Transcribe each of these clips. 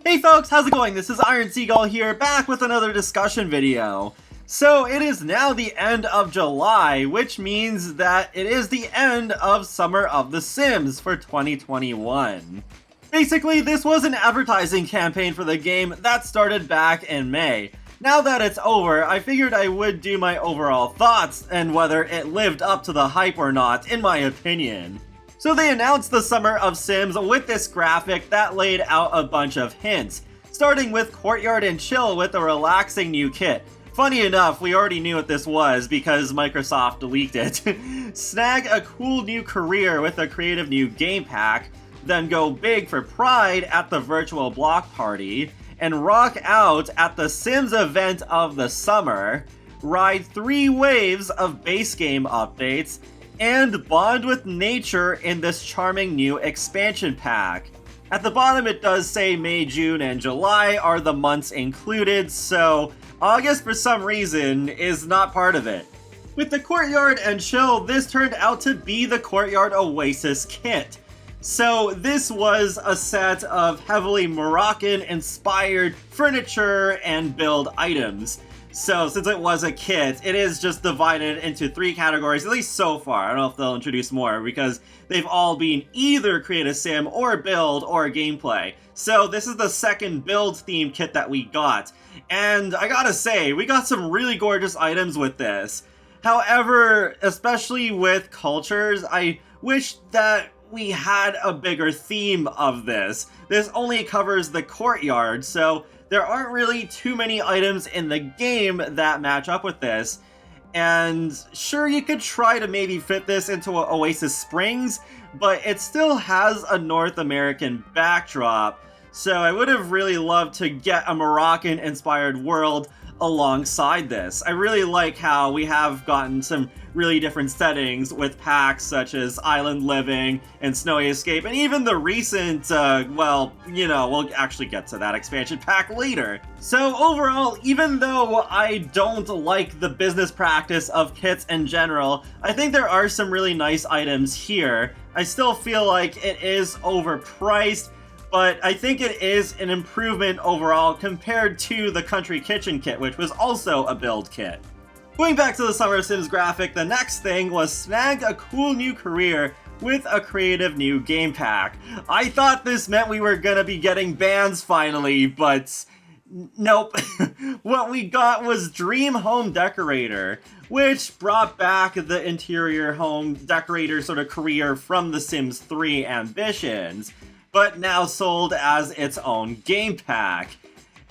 Hey folks, how's it going? This is Iron Seagull here, back with another discussion video. So it is now the end of July, which means that it is the end of Summer of the Sims for 2021. Basically, this was an advertising campaign for the game that started back in May. Now that it's over, I figured I would do my overall thoughts and whether it lived up to the hype or not, in my opinion. So they announced the Summer of Sims with this graphic that laid out a bunch of hints, starting with Courtyard and Chill with a relaxing new kit. Funny enough, we already knew what this was because Microsoft leaked it. Snag a cool new career with a creative new game pack, then go big for Pride at the virtual block party, and rock out at the Sims event of the summer, ride 3 waves of base game updates, and bond with nature in this charming new expansion pack. At the bottom it does say May, June, and July are the months included, so August for some reason is not part of it. With the Courtyard and Chill, this turned out to be the Courtyard Oasis kit. So this was a set of heavily Moroccan-inspired furniture and build items. So since it was a kit, it is just divided into 3 categories, at least so far. I don't know if they'll introduce more, because they've all been either create a sim, or build, or gameplay. So this is the second build-themed kit that we got. And I gotta say, we got some really gorgeous items with this. However, especially with cultures, I wish that we had a bigger theme of this. This only covers the Courtyard, so there aren't really too many items in the game that match up with this. And sure, you could try to maybe fit this into Oasis Springs, but it still has a North American backdrop. So I would have really loved to get a Moroccan-inspired world alongside this. I really like how we have gotten some really different settings with packs such as Island Living and Snowy Escape, and even the recent, well, you know, we'll actually get to that expansion pack later. So overall, even though I don't like the business practice of kits in general, I think there are some really nice items here. I still feel like it is overpriced, but I think it is an improvement overall compared to the Country Kitchen kit, which was also a build kit. Going back to the Summer of Sims graphic, the next thing was snag a cool new career with a creative new game pack. I thought this meant we were gonna be getting bands finally, but nope. What we got was Dream Home Decorator, which brought back the interior home decorator sort of career from The Sims 3 Ambitions, but now sold as its own game pack.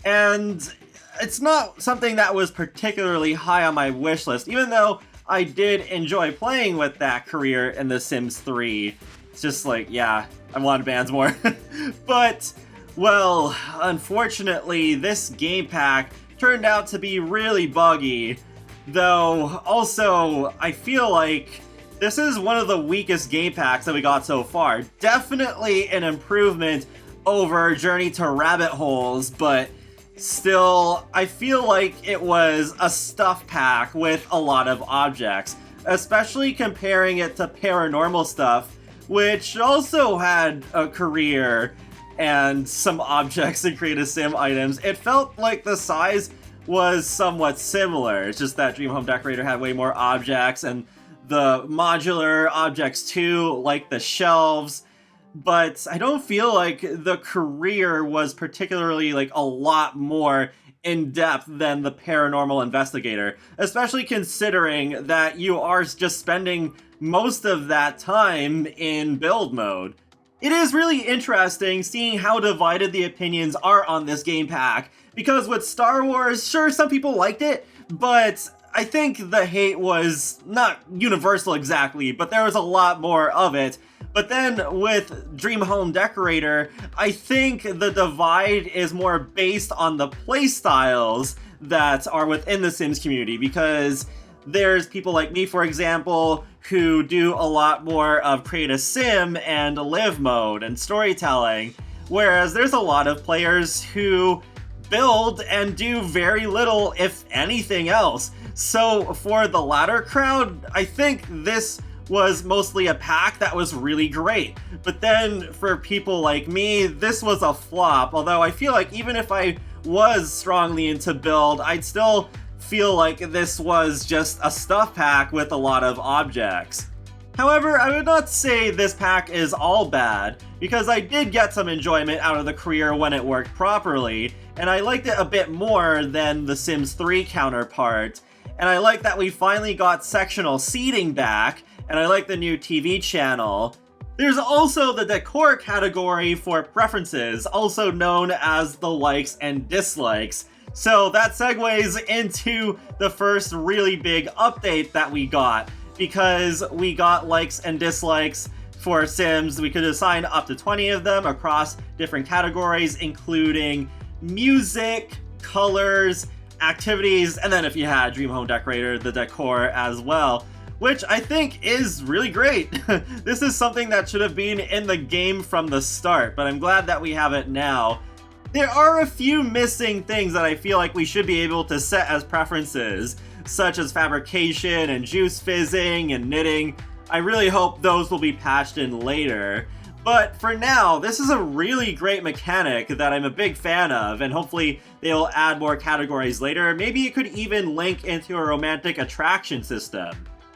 And it's not something that was particularly high on my wish list, even though I did enjoy playing with that career in The Sims 3. It's just like, yeah, I wanted bands more. But, well, unfortunately, this game pack turned out to be really buggy. Though, also, I feel like this is one of the weakest game packs that we got so far. Definitely an improvement over Journey to Rabbit Holes, but still, I feel like it was a stuff pack with a lot of objects, especially comparing it to Paranormal Stuff, which also had a career and some objects and create a sim items. It felt like the size was somewhat similar. It's just that Dream Home Decorator had way more objects, and the modular objects too, like the shelves. But I don't feel like the career was particularly like a lot more in-depth than the Paranormal Investigator, especially considering that you are just spending most of that time in build mode. It is really interesting seeing how divided the opinions are on this game pack, because with Star Wars, sure, some people liked it, but I think the hate was not universal exactly, but there was a lot more of it. But then with Dream Home Decorator, I think the divide is more based on the playstyles that are within the Sims community, because there's people like me, for example, who do a lot more of create a sim and live mode and storytelling, whereas there's a lot of players who build and do very little, if anything else. So for the latter crowd, I think this was mostly a pack that was really great. But then for people like me, this was a flop, although I feel like even if I was strongly into build, I'd still feel like this was just a stuff pack with a lot of objects. However, I would not say this pack is all bad, because I did get some enjoyment out of the career when it worked properly, and I liked it a bit more than the Sims 3 counterpart. And I like that we finally got sectional seating back, and I like the new TV channel. There's also the decor category for preferences, also known as the likes and dislikes. So that segues into the first really big update that we got, because we got likes and dislikes for Sims. We could assign up to 20 of them across different categories, including music, colors, activities, and then if you had Dream Home Decorator, the decor as well, which I think is really great. This is something that should have been in the game from the start, but I'm glad that we have it now. There are a few missing things that I feel like we should be able to set as preferences, such as fabrication and juice fizzing and knitting. I really hope those will be patched in later. But for now, this is a really great mechanic that I'm a big fan of, and hopefully they'll add more categories later. Maybe it could even link into a romantic attraction system.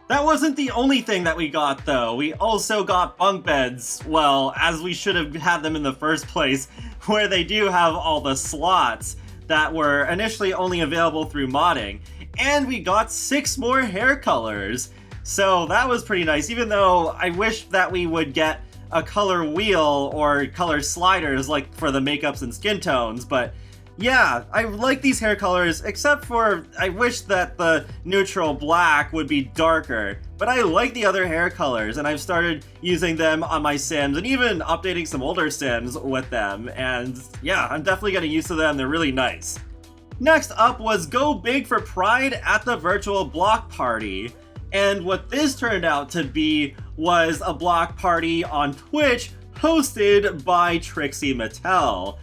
That wasn't the only thing that we got though. We also got bunk beds, well, as we should have had them in the first place, where they do have all the slots that were initially only available through modding. And we got 6 more hair colors. So that was pretty nice, even though I wish that we would get a color wheel or color sliders like for the makeups and skin tones, but yeah, I like these hair colors, except for I wish that the neutral black would be darker, but I like the other hair colors, and I've started using them on my Sims, and even updating some older Sims with them, and yeah, I'm definitely getting used to them. They're really nice. Next up was Go Big for Pride at the virtual block party, and what this turned out to be was a block party on Twitch hosted by Trixie Mattel.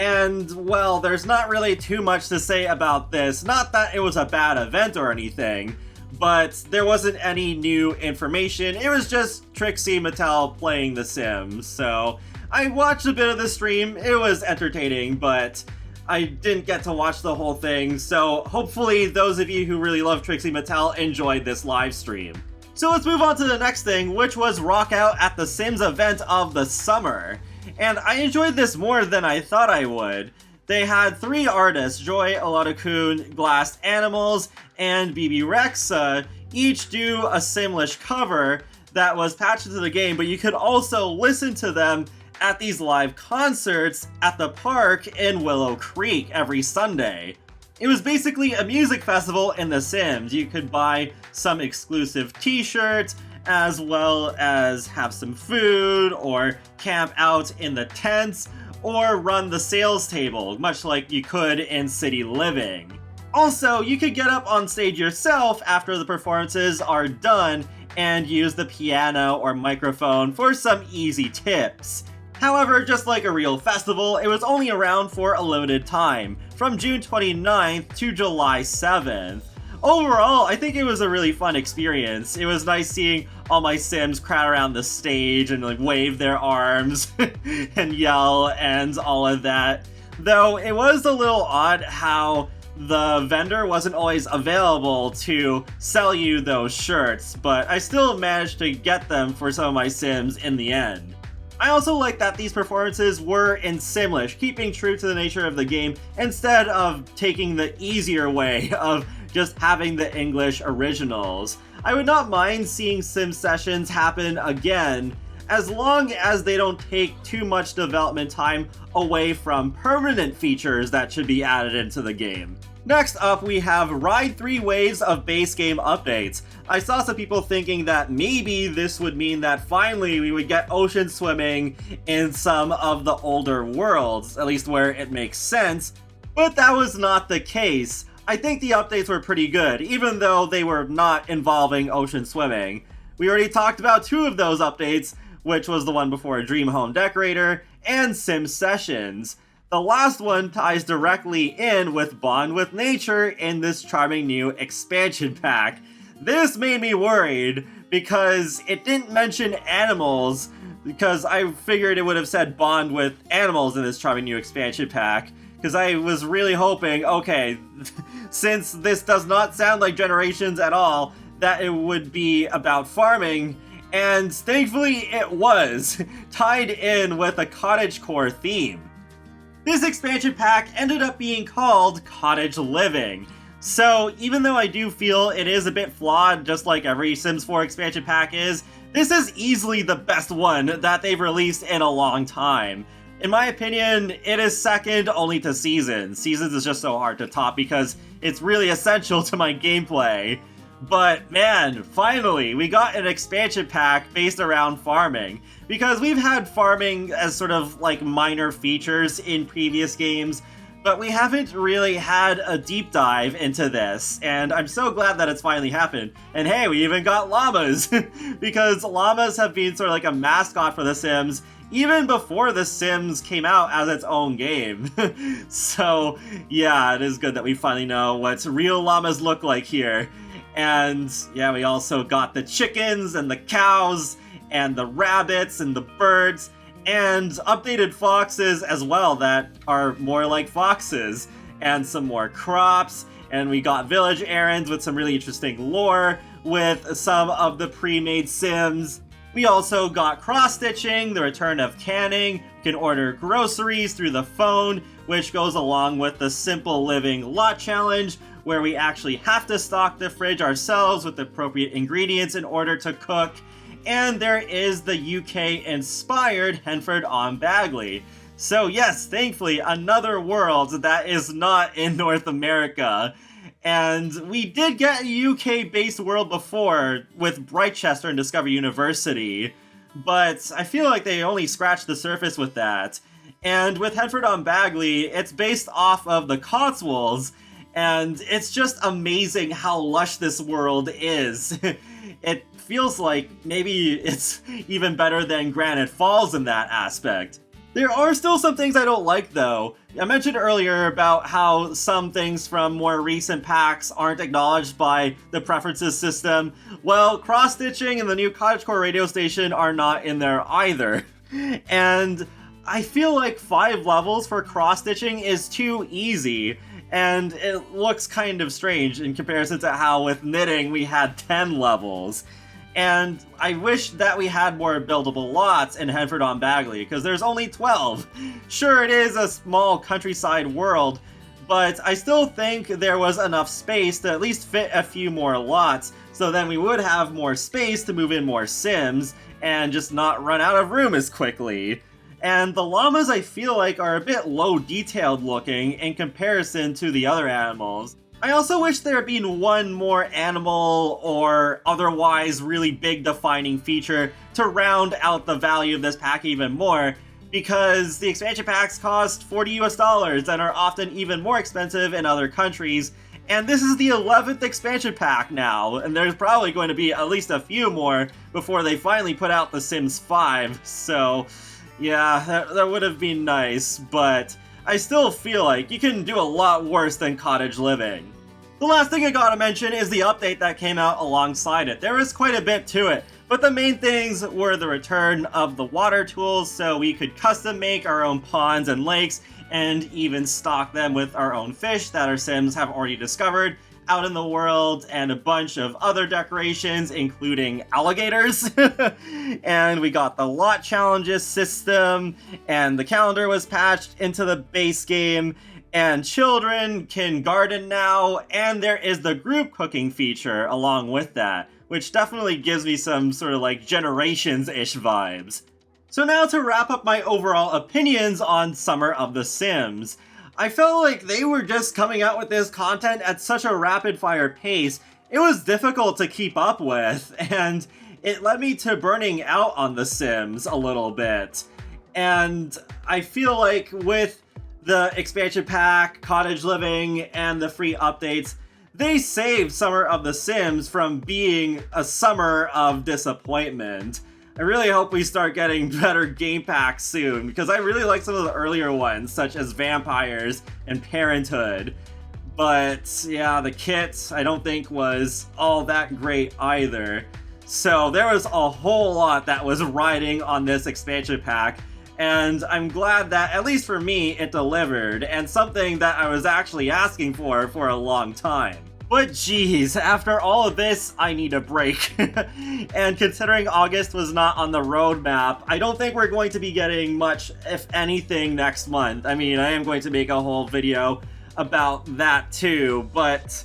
And, well, there's not really too much to say about this. Not that it was a bad event or anything, but there wasn't any new information. It was just Trixie Mattel playing The Sims. So I watched a bit of the stream. It was entertaining, but I didn't get to watch the whole thing. So hopefully those of you who really love Trixie Mattel enjoyed this live stream. So let's move on to the next thing, which was Rock Out at the Sims event of the summer. And I enjoyed this more than I thought I would. They had 3 artists, Joy Olodokun, Glass Animals, and BB Rexa, each do a Simlish cover that was patched into the game, but you could also listen to them at these live concerts at the park in Willow Creek every Sunday. It was basically a music festival in The Sims. You could buy some exclusive t-shirts, as well as have some food, or camp out in the tents, or run the sales table, much like you could in City Living. Also, you could get up on stage yourself after the performances are done and use the piano or microphone for some easy tips. However, just like a real festival, it was only around for a limited time, from June 29th to July 7th. Overall, I think it was a really fun experience. It was nice seeing all my Sims crowd around the stage and like wave their arms and yell and all of that. Though it was a little odd how the vendor wasn't always available to sell you those shirts, but I still managed to get them for some of my Sims in the end. I also like that these performances were in Simlish, keeping true to the nature of the game instead of taking the easier way of just having the English originals. I would not mind seeing Sim sessions happen again, as long as they don't take too much development time away from permanent features that should be added into the game. Next up, we have Ride 3 waves of base game updates. I saw some people thinking that maybe this would mean that finally we would get ocean swimming in some of the older worlds, at least where it makes sense, but that was not the case. I think the updates were pretty good, even though they were not involving ocean swimming. We already talked about 2 of those updates, which was the one before Dream Home Decorator and Sim Sessions. The last one ties directly in with Bond with Nature in this charming new expansion pack. This made me worried, because it didn't mention animals, because I figured it would have said bond with animals in this charming new expansion pack, because I was really hoping, okay, since this does not sound like Generations at all, that it would be about farming, and thankfully it was, tied in with a cottagecore theme. This expansion pack ended up being called Cottage Living. So even though I do feel it is a bit flawed, just like every Sims 4 expansion pack is, this is easily the best one that they've released in a long time. In my opinion, it is second only to Seasons. Seasons is just so hard to top because it's really essential to my gameplay. But man, finally, we got an expansion pack based around farming. Because we've had farming as sort of like minor features in previous games, but we haven't really had a deep dive into this, and I'm so glad that it's finally happened. And hey, we even got llamas, because llamas have been sort of like a mascot for The Sims, even before The Sims came out as its own game. So yeah, it is good that we finally know what real llamas look like here. And yeah, we also got the chickens and the cows and the rabbits and the birds and updated foxes as well that are more like foxes, and some more crops, and we got village errands with some really interesting lore with some of the pre-made Sims. We also got cross-stitching, the return of canning. You can order groceries through the phone, which goes along with the Simple Living Lot Challenge, where we actually have to stock the fridge ourselves with appropriate ingredients in order to cook. And there is the UK-inspired Henford-on-Bagley. So yes, thankfully, another world that is not in North America. And we did get a UK-based world before with Brightchester and Discovery University, but I feel like they only scratched the surface with that. And with Henford-on-Bagley, it's based off of the Cotswolds, and it's just amazing how lush this world is. It feels like maybe it's even better than Granite Falls in that aspect. There are still some things I don't like though. I mentioned earlier about how some things from more recent packs aren't acknowledged by the preferences system. Well, cross-stitching and the new cottagecore radio station are not in there either. And I feel like 5 levels for cross-stitching is too easy, and it looks kind of strange in comparison to how with knitting we had 10 levels. And I wish that we had more buildable lots in Henford-on-Bagley, because there's only 12. Sure, it is a small countryside world, but I still think there was enough space to at least fit a few more lots, so then we would have more space to move in more Sims, and just not run out of room as quickly. And the llamas I feel like are a bit low detailed looking in comparison to the other animals. I also wish there had been one more animal or otherwise really big defining feature to round out the value of this pack even more, because the expansion packs cost $40 US and are often even more expensive in other countries, and this is the 11th expansion pack now, and there's probably going to be at least a few more before they finally put out The Sims 5, so yeah, that would have been nice, but I still feel like you can do a lot worse than Cottage Living. The last thing I gotta mention is the update that came out alongside it. There was quite a bit to it, but the main things were the return of the water tools, so we could custom make our own ponds and lakes, and even stock them with our own fish that our Sims have already discovered out in the world, and a bunch of other decorations, including alligators. And we got the lot challenges system, and the calendar was patched into the base game, and children can garden now, and there is the group cooking feature along with that, which definitely gives me some sort of like Generations-ish vibes. So now to wrap up my overall opinions on Summer of the Sims. I felt like they were just coming out with this content at such a rapid-fire pace, it was difficult to keep up with, and it led me to burning out on The Sims a little bit. And I feel like with the expansion pack, Cottage Living, and the free updates, they saved Summer of the Sims from being a summer of disappointment. I really hope we start getting better game packs soon, because I really like some of the earlier ones, such as Vampires and Parenthood. But yeah, the kit I don't think was all that great either. So there was a whole lot that was riding on this expansion pack, and I'm glad that, at least for me, it delivered, and something that I was actually asking for a long time. But geez, after all of this, I need a break. And considering August was not on the roadmap, I don't think we're going to be getting much, if anything, next month. I mean, I am going to make a whole video about that too, but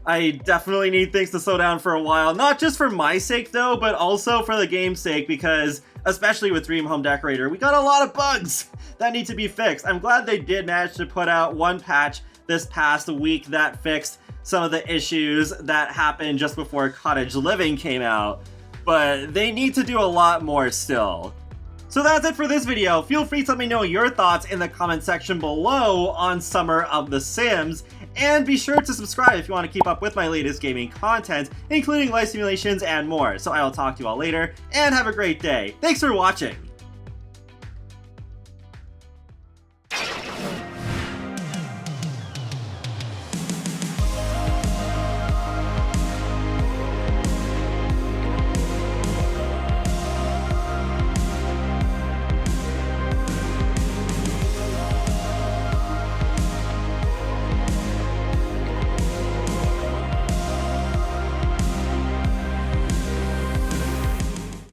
I definitely need things to slow down for a while. Not just for my sake though, but also for the game's sake, because especially with Dream Home Decorator, we got a lot of bugs that need to be fixed. I'm glad they did manage to put out one patch this past week that fixed some of the issues that happened just before Cottage Living came out, but they need to do a lot more still. So that's it for this video. Feel free to let me know your thoughts in the comment section below on Summer of the Sims, and be sure to subscribe if you want to keep up with my latest gaming content, including life simulations and more. So I will talk to you all later, and have a great day. Thanks for watching!